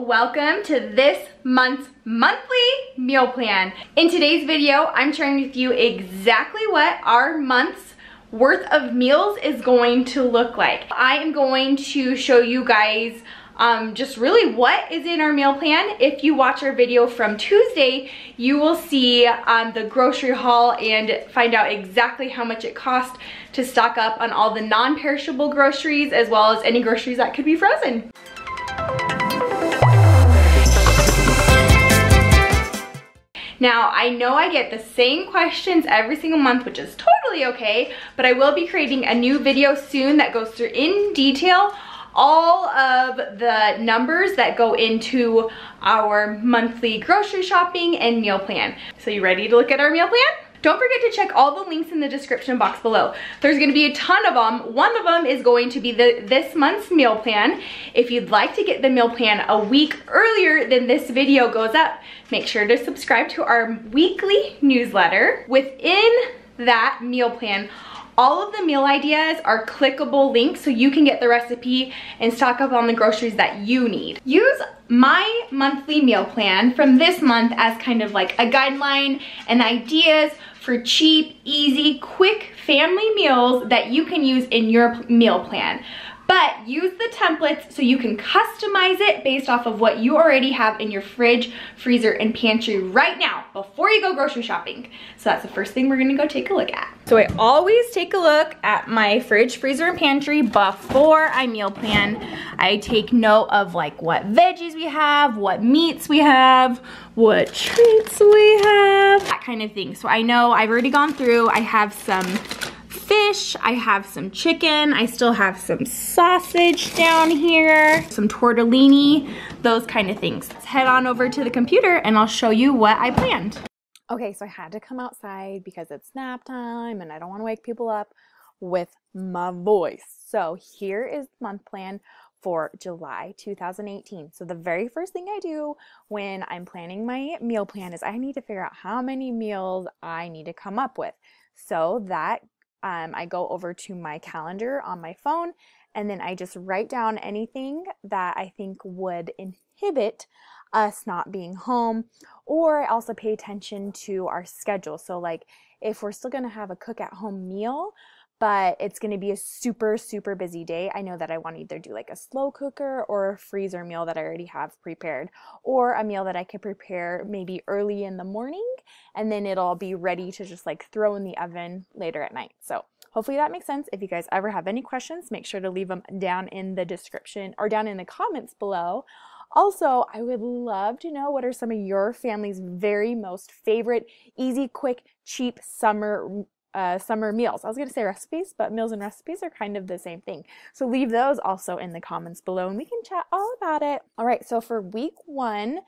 welcome to this month's monthly meal plan. In today's video, I'm sharing with you exactly what our month's worth of meals is going to look like. I am going to show you guys just really what is in our meal plan. If you watch our video from Tuesday, you will see the grocery haul and find out exactly how much it cost to stock up on all the non-perishable groceries as well as any groceries that could be frozen. Now, I know I get the same questions every single month, which is totally okay, but I will be creating a new video soon that goes through in detail all of the numbers that go into our monthly grocery shopping and meal plan. So you ready to look at our meal plan? Don't forget to check all the links in the description box below. There's gonna be a ton of them. One of them is going to be this month's meal plan. If you'd like to get the meal plan a week earlier than this video goes up, make sure to subscribe to our weekly newsletter. Within that meal plan, all of the meal ideas are clickable links so you can get the recipe and stock up on the groceries that you need. Use my monthly meal plan from this month as kind of like a guideline and ideas for cheap, easy, quick family meals that you can use in your meal plan. But use the templates so you can customize it based off of what you already have in your fridge, freezer, and pantry right now before you go grocery shopping. So that's the first thing we're gonna go take a look at. So I always take a look at my fridge, freezer, and pantry before I meal plan. I take note of like what veggies we have, what meats we have, what treats we have, that kind of thing. So I know I've already gone through, I have some fish, I have some chicken, I still have some sausage down here, some tortellini, those kind of things. Let's head on over to the computer and I'll show you what I planned. Okay, so I had to come outside because it's nap time and I don't want to wake people up with my voice. So here is the month plan for July 2018. So the very first thing I do when I'm planning my meal plan is I need to figure out how many meals I need to come up with. So that I go over to my calendar on my phone and then I just write down anything that I think would inhibit us not being home, or I also pay attention to our schedule. So like if we're still gonna have a cook at home meal, but it's gonna be a super busy day, I know that I want to either do like a slow cooker or a freezer meal that I already have prepared, or a meal that I could prepare maybe early in the morning and then it'll be ready to just like throw in the oven later at night. So hopefully that makes sense. If you guys ever have any questions, make sure to leave them down in the description or down in the comments below. Also, I would love to know what are some of your family's very most favorite, easy, quick, cheap summer meals. I was going to say recipes, but meals and recipes are kind of the same thing. So leave those also in the comments below and we can chat all about it. All right, so for week one,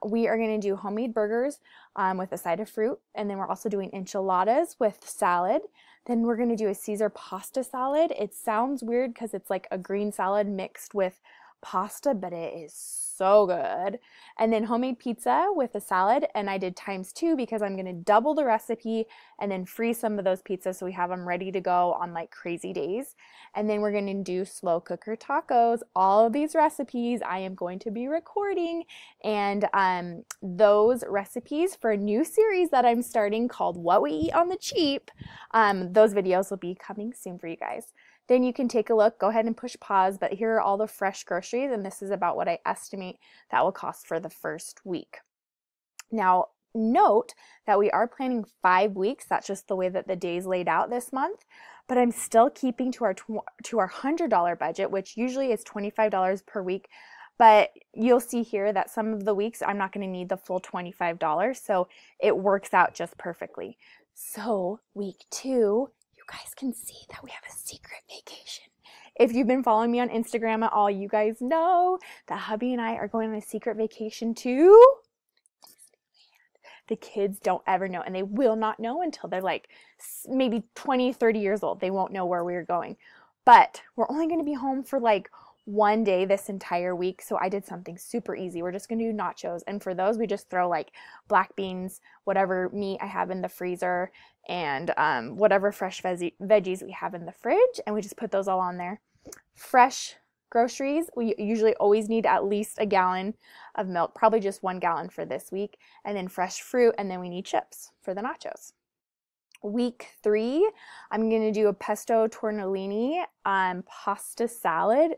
we are going to do homemade burgers with a side of fruit, and then we're also doing enchiladas with salad. Then we're going to do a Caesar pasta salad. It sounds weird because it's like a green salad mixed with pasta, but it is so good. And then homemade pizza with a salad, and I did ×2 because I'm going to double the recipe and then freeze some of those pizzas so we have them ready to go on like crazy days. And then we're going to do slow cooker tacos. All of these recipes I am going to be recording, and those recipes for a new series that I'm starting called What We Eat on the Cheap, those videos will be coming soon for you guys. Then you can take a look, go ahead and push pause, but here are all the fresh groceries, and this is about what I estimate that will cost for the first week. Now, note that we are planning 5 weeks. That's just the way that the days laid out this month, but I'm still keeping to our $100 budget, which usually is $25 per week. But you'll see here that some of the weeks I'm not going to need the full $25, so it works out just perfectly. So week 2, guys can see that we have a secret vacation. If you've been following me on Instagram at all, you guys know that hubby and I are going on a secret vacation to Disneyland. The kids don't ever know, and they will not know until they're like maybe 20, 30 years old. They won't know where we're going. But we're only going to be home for like one day this entire week, so I did something super easy. We're just gonna do nachos, and for those we just throw like black beans, whatever meat I have in the freezer, and whatever fresh veggies we have in the fridge, and we just put those all on there. Fresh groceries, we usually always need at least a gallon of milk, probably just 1 gallon for this week, and then fresh fruit, and then we need chips for the nachos. Week 3, I'm going to do a pesto tortellini pasta salad.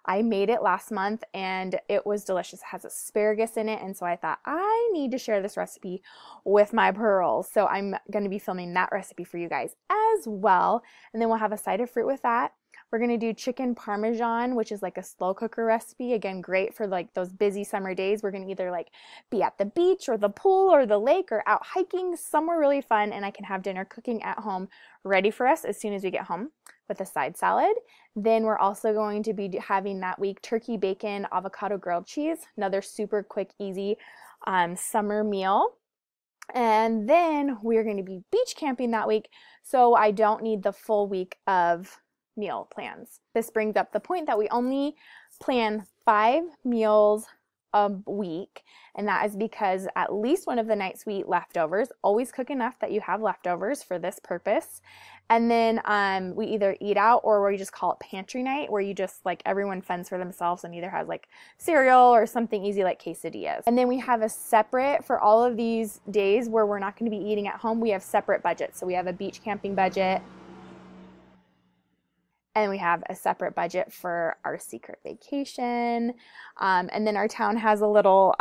I made it last month and it was delicious. It has asparagus in it, and so I thought I need to share this recipe with my pearls. So I'm going to be filming that recipe for you guys as well. And then we'll have a side of fruit with that. We're going to do chicken parmesan, which is like a slow cooker recipe. Again, great for like those busy summer days. We're going to either like be at the beach or the pool or the lake or out hiking somewhere really fun, and I can have dinner cooking at home ready for us as soon as we get home with a side salad. Then we're also going to be having that week turkey, bacon, avocado, grilled cheese. Another super quick, easy summer meal. And then we're going to be beach camping that week, so I don't need the full week of meal plans. This brings up the point that we only plan 5 meals a week, and that is because at least one of the nights we eat leftovers. Always cook enough that you have leftovers for this purpose. And then we either eat out or we just call it pantry night, where you just like everyone fends for themselves and either has like cereal or something easy like quesadillas. And then we have a separate, for all of these days where we're not going to be eating at home, we have separate budgets. So we have a beach camping budget, and we have a separate budget for our secret vacation. And then our town has a little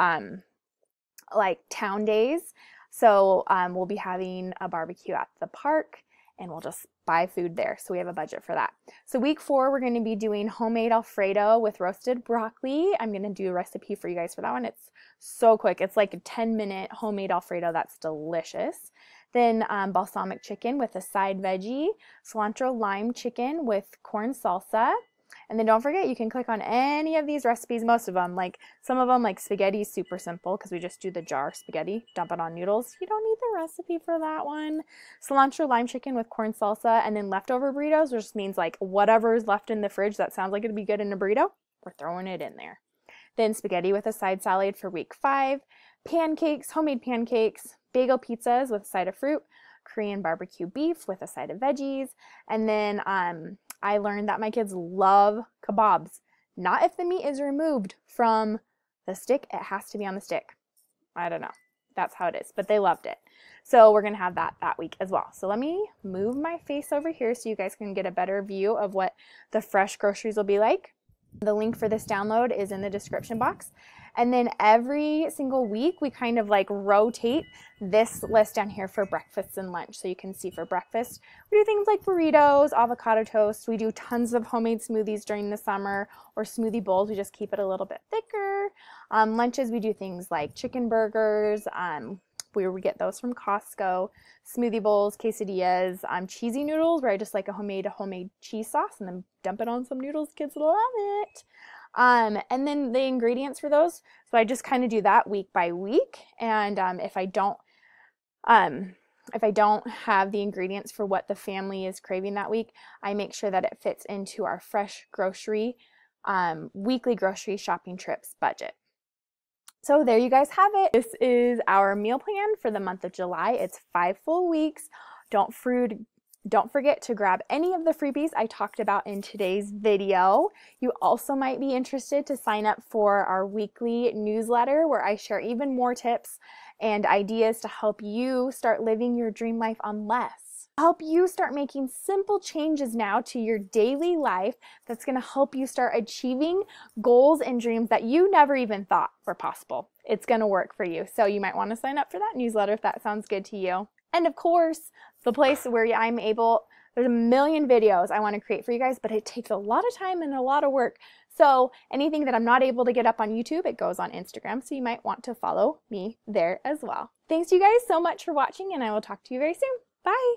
like town days. So we'll be having a barbecue at the park, and we'll just buy food there. So we have a budget for that. So week 4, we're going to be doing homemade Alfredo with roasted broccoli. I'm going to do a recipe for you guys for that one. It's so quick. It's like a 10-minute homemade Alfredo that's delicious. Then balsamic chicken with a side veggie, cilantro lime chicken with corn salsa. And then don't forget, you can click on any of these recipes, most of them. Like some of them, like spaghetti is super simple because we just do the jar spaghetti, dump it on noodles. You don't need the recipe for that one. Cilantro lime chicken with corn salsa, and then leftover burritos, which just means like whatever is left in the fridge that sounds like it'd be good in a burrito, we're throwing it in there. Then spaghetti with a side salad for week 5, pancakes, homemade pancakes, bagel pizzas with a side of fruit, Korean barbecue beef with a side of veggies, and then I learned that my kids love kebabs. Not if the meat is removed from the stick, it has to be on the stick. I don't know. That's how it is, but they loved it. So we're going to have that week as well. So let me move my face over here so you guys can get a better view of what the fresh groceries will be like. The link for this download is in the description box. And then every single week, we kind of like rotate this list down here for breakfast and lunch. So you can see for breakfast, we do things like burritos, avocado toast. We do tons of homemade smoothies during the summer, or smoothie bowls. We just keep it a little bit thicker. Lunches, we do things like chicken burgers. We get those from Costco. Smoothie bowls, quesadillas, cheesy noodles, where I just like a homemade cheese sauce and then dump it on some noodles. Kids love it. And then the ingredients for those, so I just kind of do that week by week. And if I don't have the ingredients for what the family is craving that week, I make sure that it fits into our fresh grocery weekly grocery shopping trips budget. So there you guys have it. This is our meal plan for the month of July. It's 5 full weeks. Don't forget to grab any of the freebies I talked about in today's video. You also might be interested to sign up for our weekly newsletter, where I share even more tips and ideas to help you start living your dream life on less. Help you start making simple changes now to your daily life that's going to help you start achieving goals and dreams that you never even thought were possible. It's going to work for you. So you might want to sign up for that newsletter if that sounds good to you. And of course, the place where there's a million videos I want to create for you guys, but it takes a lot of time and a lot of work. So anything that I'm not able to get up on YouTube, it goes on Instagram. So you might want to follow me there as well. Thanks you guys so much for watching, and I will talk to you very soon. Bye.